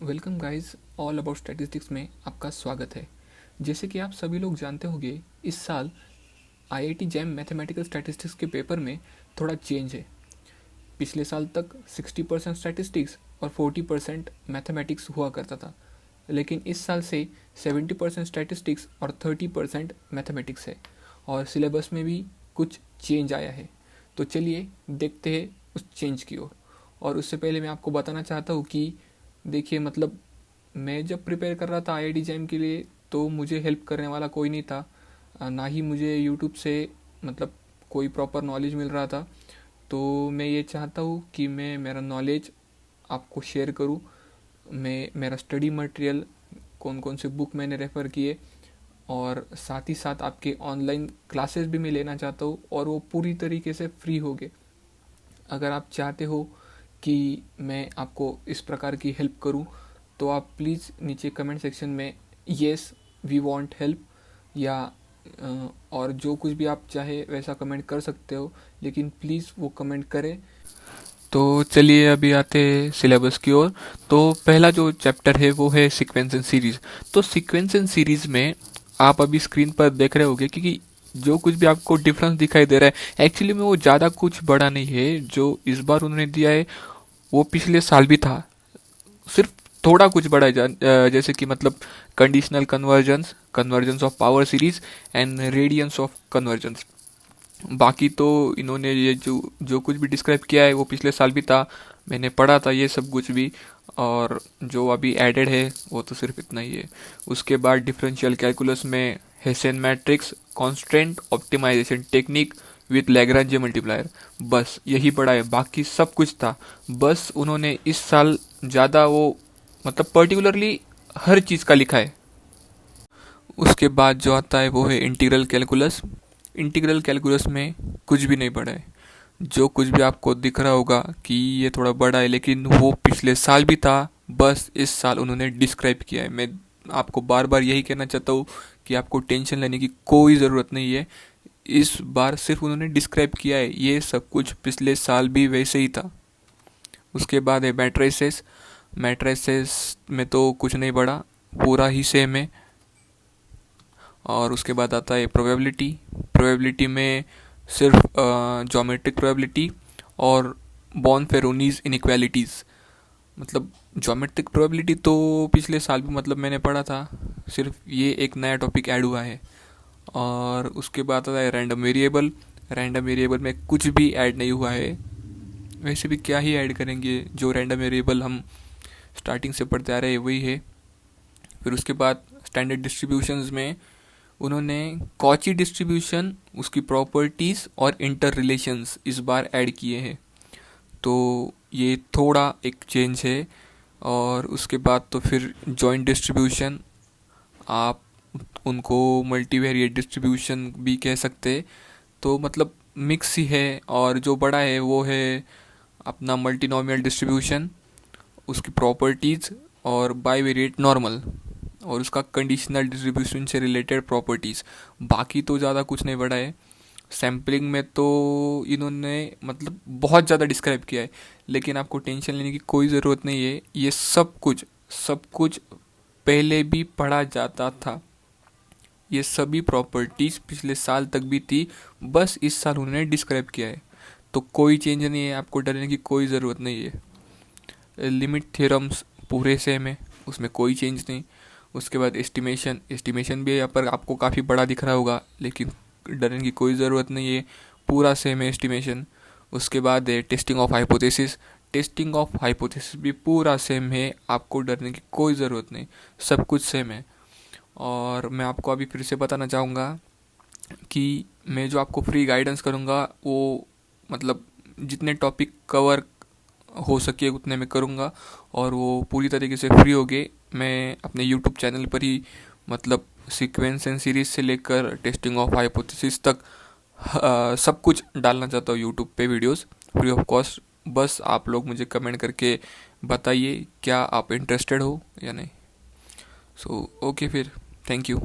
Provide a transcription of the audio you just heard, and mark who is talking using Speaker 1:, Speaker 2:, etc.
Speaker 1: Welcome guys, all about statistics में आपका स्वागत है। जैसे कि आप सभी लोग जानते होंगे, इस साल आईआईटी जैम मैथमेटिकल स्टैटिस्टिक्स के पेपर में थोड़ा चेंज है। पिछले साल तक 60% स्टैटिस्टिक्स और 40% मैथमेटिक्स हुआ करता था, लेकिन इस साल से 70% स्टैटिस्टिक्स और 30% मैथमेटिक्स है और सिलेबस में भी कुछ चेंज आया है। तो चलिए देखते हैं उस चेंज की ओर। और उससे पहले मैं आपको बताना चाहता हूँ कि देखिए, मतलब मैं जब प्रिपेयर कर रहा था आईआईटी जैम के लिए, तो मुझे हेल्प करने वाला कोई नहीं था। ना ही मुझे यूट्यूब से मतलब कोई प्रॉपर नॉलेज मिल रहा था। तो मैं ये चाहता हूँ कि मैं मेरा नॉलेज आपको शेयर करूँ। मैं मेरा स्टडी मटेरियल, कौन कौन से बुक मैंने रेफ़र किए, और साथ ही साथ आपके ऑनलाइन क्लासेस भी मैं लेना चाहता हूँ, और वो पूरी तरीके से फ्री होंगे। अगर आप चाहते हो कि मैं आपको इस प्रकार की हेल्प करूं, तो आप प्लीज़ नीचे कमेंट सेक्शन में येस वी वांट हेल्प या और जो कुछ भी आप चाहे वैसा कमेंट कर सकते हो, लेकिन प्लीज़ वो कमेंट करें। तो चलिए अभी आते हैं सिलेबस की ओर। तो पहला जो चैप्टर है वो है सीक्वेंस एंड सीरीज। तो सीक्वेंस एंड सीरीज में आप अभी स्क्रीन पर देख रहे होंगे कि जो कुछ भी आपको डिफरेंस दिखाई दे रहा है, एक्चुअली में वो ज़्यादा कुछ बड़ा नहीं है। जो इस बार उन्होंने दिया है वो पिछले साल भी था, सिर्फ थोड़ा कुछ बड़ा है। जैसे कि मतलब conditional convergence, convergence of power series and radius of convergence. बाकी तो इन्होंने ये जो जो कुछ भी डिस्क्राइब किया है वो पिछले साल भी था, मैंने पढ़ा था ये सब कुछ भी। और जो अभी एडेड है वो तो सिर्फ इतना ही है। उसके बाद डिफरेंशियल कैलकुलस में Hessian matrix, constant optimization technique with Lagrange multiplier, बस यही पढ़ा है। बाकी सब कुछ था, बस उन्होंने इस साल ज़्यादा वो मतलब पर्टिकुलरली हर चीज़ का लिखा है। उसके बाद जो आता है वो है इंटीग्रल कैलकुलस। इंटीग्रल कैलकुलस में कुछ भी नहीं पढ़ा है। जो कुछ भी आपको दिख रहा होगा कि ये थोड़ा बड़ा है, लेकिन वो पिछले साल भी था, बस इस साल उन्होंने डिस्क्राइब किया है। मैं आपको बार बार यही कहना चाहता हूँ कि आपको टेंशन लेने की कोई ज़रूरत नहीं है। इस बार सिर्फ उन्होंने डिस्क्राइब किया है, ये सब कुछ पिछले साल भी वैसे ही था। उसके बाद है मैट्रिसेस। मैट्रिसेस में तो कुछ नहीं पढ़ा, पूरा ही सेम है। और उसके बाद आता है प्रोबेबिलिटी। प्रोबेबिलिटी में सिर्फ ज्योमेट्रिक प्रोबेबिलिटी और बॉर्न-फेरोनीज इनइक्वालिटीज़। मतलब ज्योमेट्रिक प्रोबेबिलिटी तो पिछले साल भी मतलब मैंने पढ़ा था, सिर्फ ये एक नया टॉपिक ऐड हुआ है। और उसके बाद आता है रैंडम वेरिएबल। रैंडम वेरिएबल में कुछ भी ऐड नहीं हुआ है, वैसे भी क्या ही ऐड करेंगे, जो रैंडम वेरिएबल हम स्टार्टिंग से पढ़ते आ रहे हैं वही है। फिर उसके बाद स्टैंडर्ड डिस्ट्रीब्यूशंस में उन्होंने कॉची डिस्ट्रीब्यूशन, उसकी प्रॉपर्टीज़ और इंटर रिलेशंस इस बार ऐड किए हैं। तो ये थोड़ा एक चेंज है। और उसके बाद तो फिर जॉइंट डिस्ट्रीब्यूशन, आप उनको मल्टीवेरिएट डिस्ट्रीब्यूशन भी कह सकते। तो मतलब मिक्स ही है। और जो बड़ा है वो है अपना मल्टीनोमियल डिस्ट्रीब्यूशन, उसकी प्रॉपर्टीज़ और बाईवेरिएट नॉर्मल, और उसका कंडीशनल डिस्ट्रीब्यूशन से रिलेटेड प्रॉपर्टीज़। बाकी तो ज़्यादा कुछ नहीं बढ़ा है। सैम्पलिंग में तो इन्होंने मतलब बहुत ज़्यादा डिस्क्राइब किया है, लेकिन आपको टेंशन लेने की कोई ज़रूरत नहीं है। ये सब कुछ पहले भी पढ़ा जाता था। ये सभी प्रॉपर्टीज़ पिछले साल तक भी थी, बस इस साल उन्होंने डिस्क्राइब किया है। तो कोई चेंज नहीं है, आपको डरने की कोई ज़रूरत नहीं है। लिमिट थ्योरम्स पूरे सेम है, उसमें कोई चेंज नहीं। उसके बाद एस्टिमेशन, एस्टिमेशन भी यहाँ पर आपको काफ़ी बड़ा दिख रहा होगा, लेकिन डरने की कोई ज़रूरत नहीं है, पूरा सेम है एस्टिमेशन। उसके बाद है testing of hypothesis. Testing of hypothesis भी पूरा सेम है, आपको डरने की कोई ज़रूरत नहीं, सब कुछ सेम है। और मैं आपको अभी फिर से बताना चाहूँगा कि मैं जो आपको फ्री गाइडेंस करूँगा वो मतलब जितने टॉपिक कवर हो सके उतने मैं करूँगा, और वो पूरी तरीके से फ्री हो गए। मैं अपने यूट्यूब चैनल पर ही मतलब सीक्वेंस एंड सीरीज से लेकर टेस्टिंग ऑफ हाइपोथेसिस तक सब कुछ डालना चाहता हूँ यूट्यूब पे वीडियोस, फ्री ऑफ कॉस्ट। बस आप लोग मुझे कमेंट करके बताइए क्या आप इंटरेस्टेड हो या नहीं। सो ओके, फिर थैंक यू।